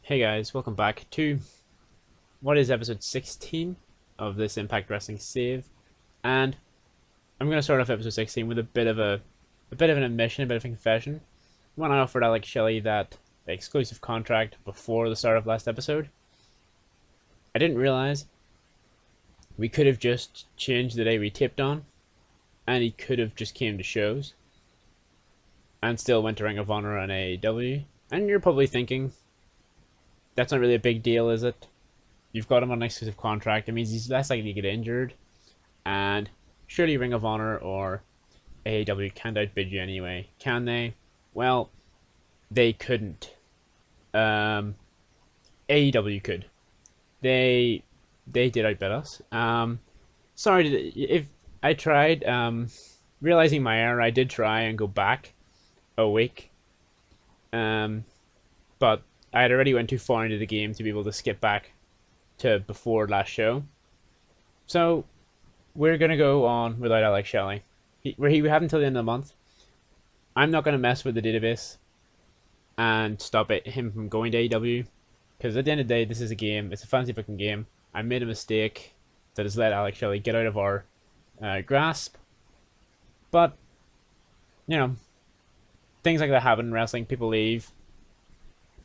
Hey guys, welcome back to what is episode 16 of this Impact Wrestling save, and I'm going to start off episode 16 with a bit of an admission, a bit of a confession. When I offered Alex Shelley that exclusive contract before the start of last episode, I didn't realize we could have just changed the day we taped on, and he could have just came to shows, and still went to Ring of Honor and AEW. And you're probably thinking, that's not really a big deal, is it? You've got him on an exclusive contract. It means he's less likely to get injured. And surely Ring of Honor or AEW can't outbid you anyway. Can they? Well, they couldn't. AEW could. They did outbid us. Sorry, if I tried. Realizing my error, I did try and go back a week. But I had already went too far into the game to be able to skip back to before last show. So we're going to go on without Alex Shelley. We have until the end of the month. I'm not going to mess with the database and stop him from going to AEW. Because at the end of the day, this is a game. It's a fancy booking game. I made a mistake that has let Alex Shelley get out of our grasp. But, you know, things like that happen in wrestling. People leave.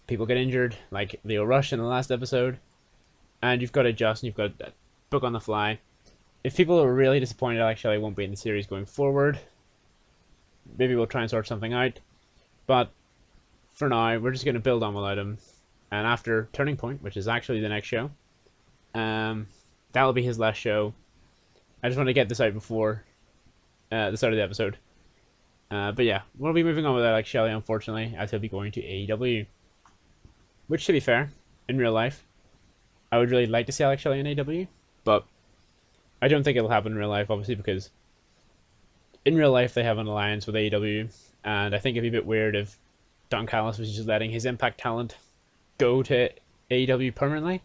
People get injured, like Leo Rush in the last episode, and you've got to adjust and you've got to book on the fly. If people are really disappointed Alex Shelley won't be in the series going forward, maybe we'll try and sort something out. But for now, we're just going to build on without him. And after Turning Point, which is actually the next show, that'll be his last show. I just want to get this out before the start of the episode. But yeah, we'll be moving on with Alex Shelley, unfortunately, as he'll be going to AEW. Which, to be fair, in real life, I would really like to see Alex Shelley in AEW, but I don't think it'll happen in real life, obviously, because in real life they have an alliance with AEW, and I think it'd be a bit weird if Don Callis was just letting his Impact talent go to AEW permanently,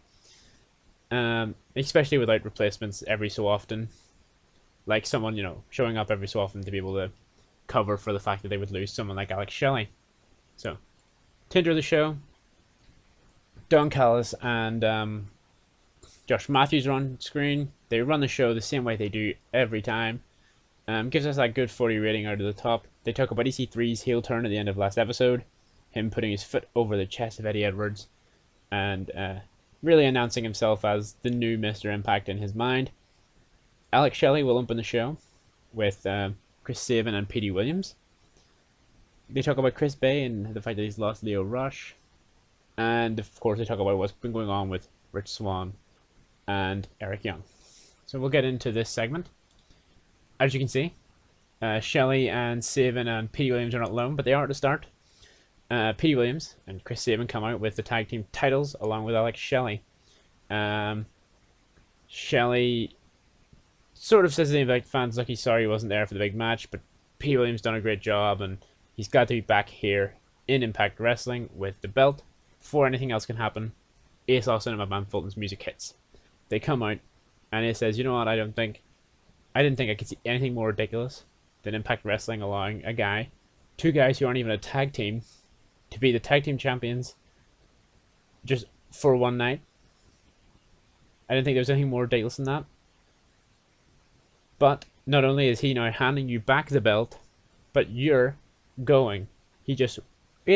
especially without replacements every so often, like someone, showing up every so often to be able to cover for the fact that they would lose someone like Alex Shelley. So, to enter the show, Don Callis and Josh Matthews are on screen. They run the show the same way they do every time. Gives us that good 40 rating out of the top. They talk about EC3's heel turn at the end of last episode. Him putting his foot over the chest of Eddie Edwards. And really announcing himself as the new Mr. Impact in his mind. Alex Shelley will open the show with Chris Sabin and Petey Williams. They talk about Chris Bay and the fact that he's lost Leo Rush. And of course, they talk about what's been going on with Rich Swann and Eric Young. So we'll get into this segment. As you can see, Shelley and Sabin and Petey Williams are not alone, but they are at the start. Petey Williams and Chris Sabin come out with the tag team titles along with Alex Shelley. Shelley sort of says to the Impact fans, look, he's sorry he wasn't there for the big match, but Petey Williams done a great job, and he's got to be back here in Impact Wrestling with the belt. Before anything else can happen, Ace Austin and my man Fulton's music hits. They come out, and Ace says, you know what, I didn't think I could see anything more ridiculous than Impact Wrestling allowing two guys who aren't even a tag team, to be the tag team champions just for one night. I didn't think there was anything more ridiculous than that. But not only is he now handing you back the belt, but you're going. Ace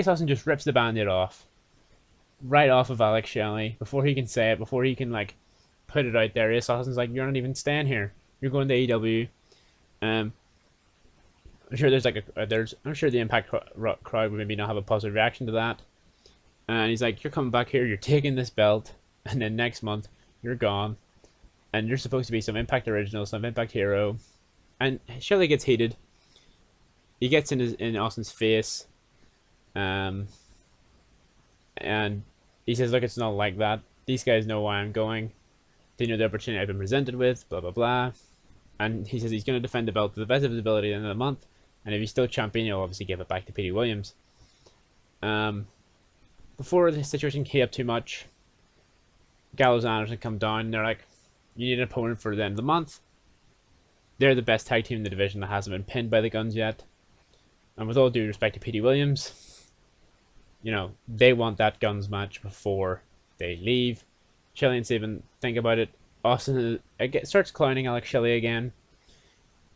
Austin just rips the band-aid off. Right off of Alex Shelley, before he can say it, before he can put it out there. Ace Austin's like, you're not even staying here. You're going to AEW. I'm sure I'm sure the Impact crowd would maybe not have a positive reaction to that. And he's like, you're coming back here, you're taking this belt, and then next month you're gone, and you're supposed to be some Impact original, some Impact hero. And Shelley gets heated. He gets in Austin's face. And he says, look, it's not like that. These guys know why I'm going. They know the opportunity I've been presented with, blah, blah, blah. And he says he's going to defend the belt to the best of his ability at the end of the month. And if he's still champion, he'll obviously give it back to Petey Williams. Before the situation heat up too much, Gallows and Anderson come down. And they're like, you need an opponent for the end of the month. They're the best tag team in the division that hasn't been pinned by the Guns yet. And with all due respect to Petey Williams, they want that guns match before they leave. Shelley and Sabin think about it. Austin starts clowning Alex Shelley again.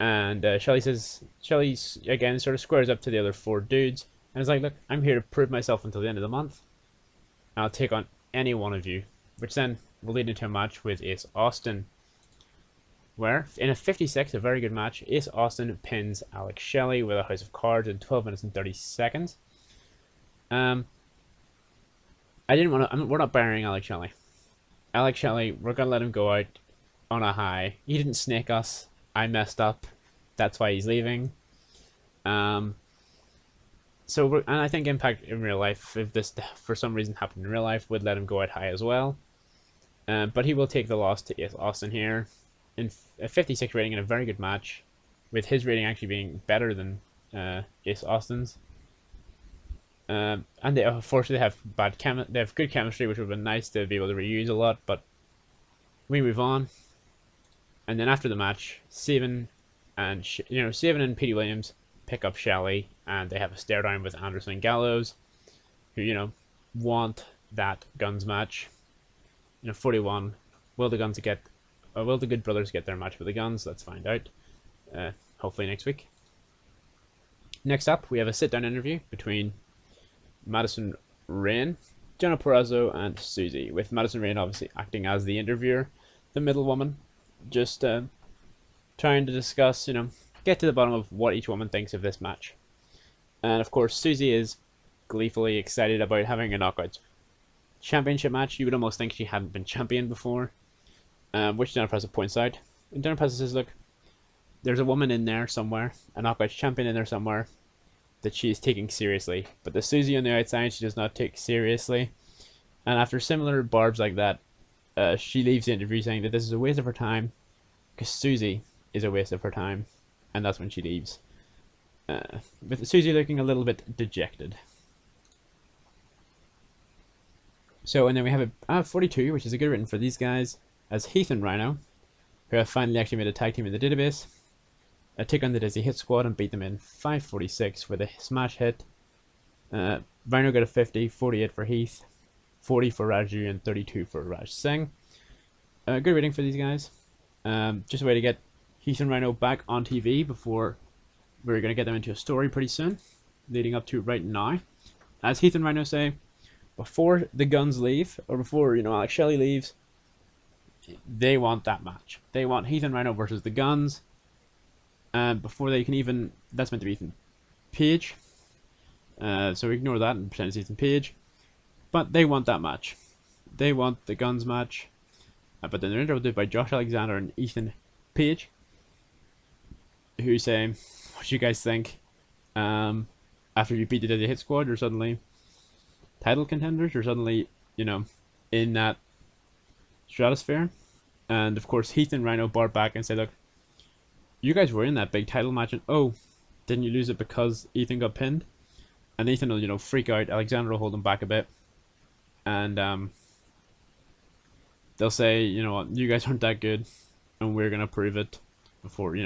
And Shelley again sort of squares up to the other four dudes and is like, look, I'm here to prove myself until the end of the month. I'll take on any one of you. Which then will lead into a match with Ace Austin, where, in a 56, a very good match, Ace Austin pins Alex Shelley with a House of Cards in 12 minutes and 30 seconds. We're not burying Alex Shelley. Alex Shelley, we're going to let him go out on a high. He didn't snake us. I messed up. That's why he's leaving. And I think Impact in real life, if this for some reason happened in real life, would let him go out high as well. But he will take the loss to Ace Austin here in a 56 rating in a very good match, with his rating actually being better than Ace Austin's. And they unfortunately have they have good chemistry, which would have been nice to be able to reuse a lot. But we move on, and then after the match, Sabin and Petey Williams pick up Shelley, and they have a stare down with Anderson and Gallows, who want that guns match. 41. Will the Good Brothers get their match with the Guns? Let's find out. Hopefully next week. Next up, we have a sit-down interview between Madison Rayne, Jenna Perrazzo, and Susie, with Madison Rayne obviously acting as the interviewer, the middle woman, just trying to discuss, get to the bottom of what each woman thinks of this match. And of course, Susie is gleefully excited about having a Knockouts Championship match. You would almost think she hadn't been champion before, which Jenna Perrazzo points out. And Jenna Perrazzo says, look, there's a woman in there somewhere, a Knockouts champion in there somewhere, that she is taking seriously. But the Susie on the outside, she does not take seriously. And after similar barbs like that, she leaves the interview saying that this is a waste of her time, because Susie is a waste of her time. And that's when she leaves, with Susie looking a little bit dejected. So, and then we have a 42, which is a good written for these guys, as Heath and Rhino, who have finally actually made a tag team in the database, take on the Dizzy Hit Squad and beat them in 5:46 with a smash hit. Rhino got a 50, 48 for Heath, 40 for Raju, and 32 for Raj Singh. Good rating for these guys. Just a way to get Heath and Rhino back on TV before we're going to get them into a story pretty soon, leading up to right now. As Heath and Rhino say, before the Guns leave, or before, Alex Shelley leaves, they want that match. They want Heath and Rhino versus the Guns. And before they can even, that's meant to be Ethan Page. So ignore that and pretend it's Ethan Page. But they want that match. They want the Guns match. But then they're interrupted by Josh Alexander and Ethan Page, who say, what do you guys think? After you beat the Dizzy Hit Squad, you're suddenly title contenders. You're suddenly, in that stratosphere. And of course, Heath and Rhino bar back and say, look, you guys were in that big title match, and oh, didn't you lose it because Ethan got pinned? And Ethan will, freak out. Alexander will hold him back a bit. And they'll say, you guys aren't that good, and we're going to prove it before,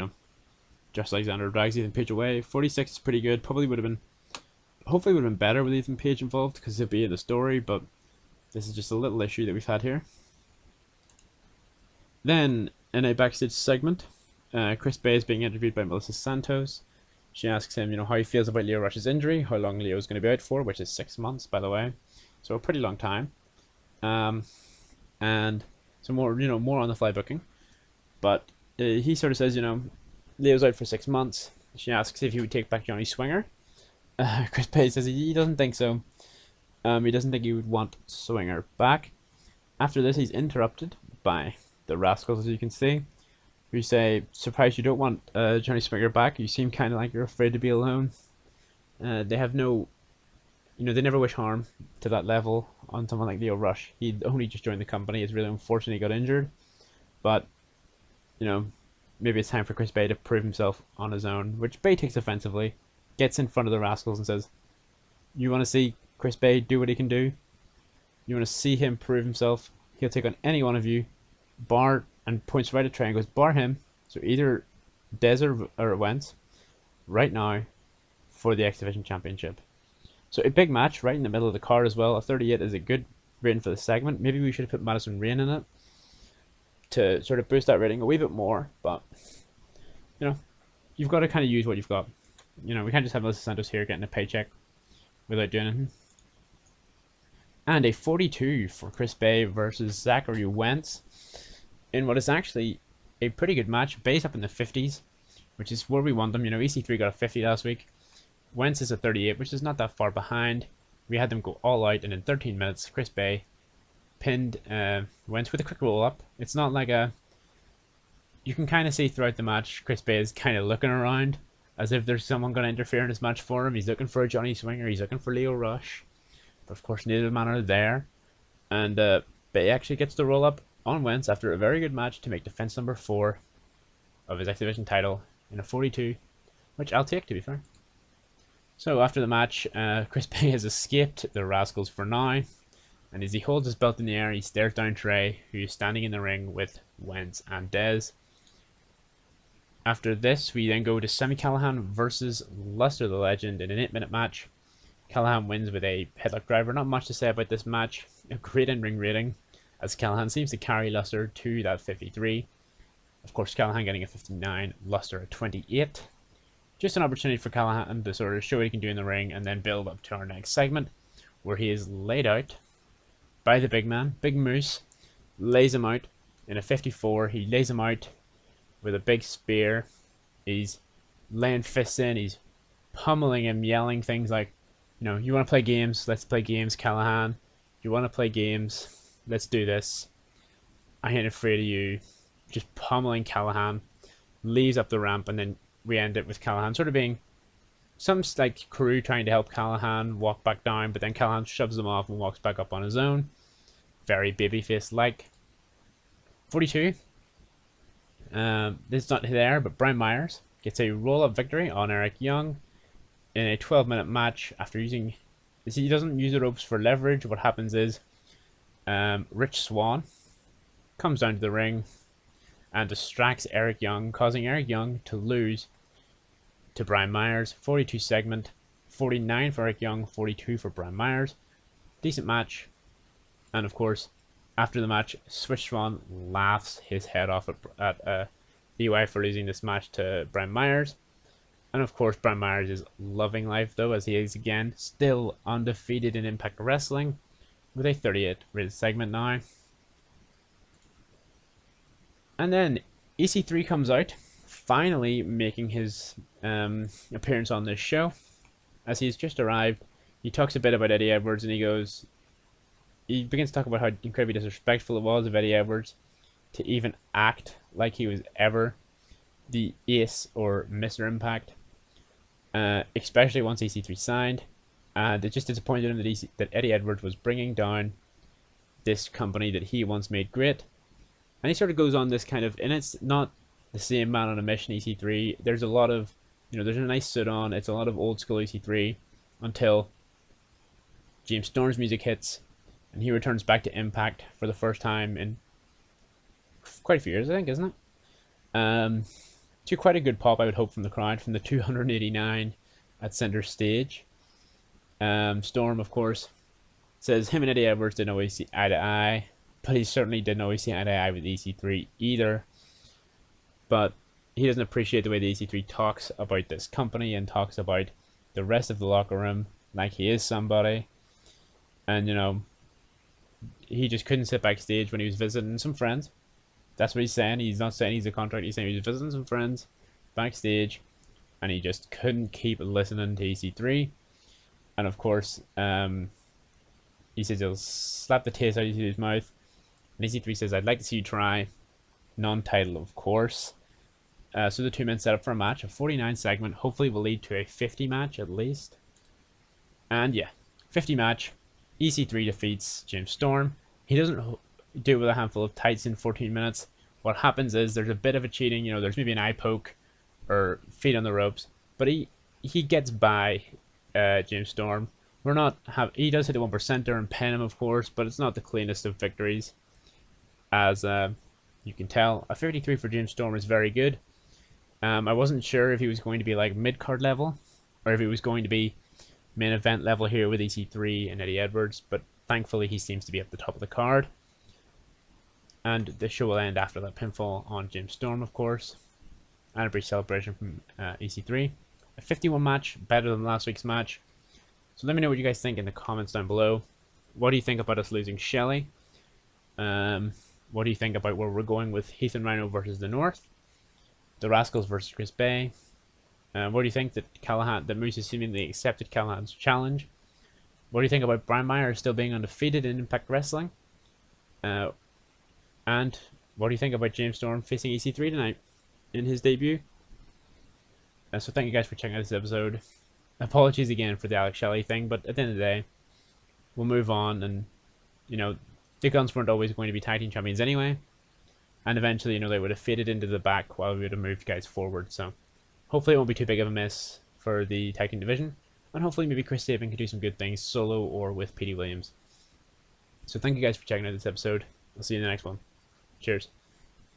Josh Alexander drags Ethan Page away. 46 is pretty good. Hopefully would have been better with Ethan Page involved, because he'll be in the story, but this is just a little issue that we've had here. Then, in a backstage segment, Chris Bay is being interviewed by Melissa Santos. She asks him, how he feels about Leo Rush's injury, how long Leo is going to be out for, which is 6 months, by the way, so a pretty long time. And some more, more on the fly booking. But he sort of says, Leo's out for 6 months. She asks if he would take back Johnny Swinger. Chris Bay says he doesn't think so. He doesn't think he would want Swinger back. After this, he's interrupted by the Rascals, as you can see, who say, surprised you don't want Johnny Swinger back. You seem kind of like you're afraid to be alone. They have no, they never wish harm to that level on someone like Leo Rush. He only just joined the company. It's really unfortunate he got injured. But, maybe it's time for Chris Bay to prove himself on his own, which Bay takes offensively, gets in front of the Rascals and says, you want to see Chris Bay do what he can do? You want to see him prove himself? He'll take on any one of you, bar, and points right at Trey and goes, bar him. So either Des or Wentz, right now, for the X Division Championship. So a big match right in the middle of the card as well. A 38 is a good rating for the segment. Maybe we should have put Madison Rain in it to sort of boost that rating a wee bit more. But, you know, you've got to kind of use what you've got. You know, we can't just have Melissa Santos here getting a paycheck without doing anything. And a 42 for Chris Bay versus Zachary Wentz in what is actually a pretty good match, based up in the 50s, which is where we want them. You know, EC3 got a 50 last week. Wentz is a 38, which is not that far behind. We had them go all out, and in 13 minutes, Chris Bay pinned Wentz with a quick roll up. It's not like a... You can kind of see throughout the match, Chris Bay is kind of looking around as if there's someone going to interfere in his match for him. He's looking for a Johnny Swinger. He's looking for Leo Rush. But of course, neither man are there. And Bay actually gets the roll up on Wentz after a very good match to make defense number 4 of his X Division title in a 42, which I'll take, to be fair. So after the match, Chris Bay has escaped the Rascals for now, and as he holds his belt in the air, he stares down Trey, who's standing in the ring with Wentz and Dez. After this, we then go to Sami Callihan versus Luster the Legend in an 8-minute match. Callihan wins with a headlock driver. Not much to say about this match. A great in-ring rating, as Callihan seems to carry Luster to that 53. Of course, Callihan getting a 59, Luster a 28. Just an opportunity for Callihan to sort of show what he can do in the ring and then build up to our next segment, where he is laid out by the big man, Big Moose, lays him out in a 54. He lays him out with a big spear. He's laying fists in. He's pummeling him, yelling things like, you know, you want to play games? Let's play games, Callihan. You want to play games? Let's do this. I ain't afraid of you. Just pummeling Callihan. Leaves up the ramp, and then we end it with Callihan sort of being some like crew trying to help Callihan walk back down, but then Callihan shoves them off and walks back up on his own. Very babyface like. 42. This is not there, but Brian Myers gets a roll-up victory on Eric Young in a 12-minute match after using... He doesn't use the ropes for leverage. What happens is Rich Swann comes down to the ring and distracts Eric Young, causing Eric Young to lose to Brian Myers. 42 segment, 49 for Eric Young, 42 for Brian Myers. Decent match. And of course, after the match, Switch Swan laughs his head off at EY for losing this match to Brian Myers. And of course, Brian Myers is loving life, though, as he is again still undefeated in Impact Wrestling with a 38 rated segment now. And then EC3 comes out, finally making his appearance on this show. As he's just arrived, he talks a bit about Eddie Edwards, and he begins to talk about how incredibly disrespectful it was of Eddie Edwards to even act like he was ever the ace or Mr. Impact, especially once EC3 signed. And it just disappointed him that Eddie Edwards was bringing down this company that he once made great. And he sort of goes on this kind of, and it's not the same man on a mission EC3. There's a lot of, there's a nice suit on. It's a lot of old school EC3 until James Storm's music hits and he returns back to Impact for the first time in quite a few years, I think, isn't it? To quite a good pop, I would hope, from the crowd, from the 289 at center stage. Storm, of course, says him and Eddie Edwards didn't always see eye to eye, but he certainly didn't always see eye to eye with EC3 either. But he doesn't appreciate the way the EC3 talks about this company and talks about the rest of the locker room like he is somebody. And, he just couldn't sit backstage when he was visiting some friends. That's what he's saying. He's not saying he's a contract. He's saying he was visiting some friends backstage, and he just couldn't keep listening to EC3. And of course, he says he'll slap the taste out of his mouth. And EC3 says, "I'd like to see you try." Non-title, of course. So the two men set up for a match, a 49 segment. Hopefully will lead to a 50 match at least. And yeah, 50 match. EC3 defeats James Storm. He doesn't do it with a handful of tights in 14 minutes. What happens is there's a bit of a cheating. There's maybe an eye poke or feet on the ropes, but he gets by James Storm. He does hit a 1%er and pin him, of course, but it's not the cleanest of victories, as you can tell. A 53 for James Storm is very good. I wasn't sure if he was going to be like mid-card level or if he was going to be main event level here with EC3 and Eddie Edwards, but thankfully he seems to be at the top of the card. And the show will end after that pinfall on James Storm, of course, and a brief celebration from EC3. A 51 match, better than last week's match. So let me know what you guys think in the comments down below. What do you think about us losing Shelley? What do you think about where we're going with Heath and Rhino versus the North? The Rascals versus Chris Bay? What do you think that Moose has seemingly accepted Callahan's challenge? What do you think about Brian Meyer still being undefeated in Impact Wrestling? And what do you think about James Storm facing EC3 tonight in his debut? So thank you guys for checking out this episode. Apologies again for the Alex Shelley thing, but at the end of the day, we'll move on. And, you know, the Guns weren't always going to be tag team champions anyway. And eventually, you know, they would have faded into the back while we would have moved guys forward. So hopefully it won't be too big of a miss for the tag team division. And hopefully maybe Chris Sabin can do some good things solo or with Petey Williams. So thank you guys for checking out this episode. I'll see you in the next one. Cheers.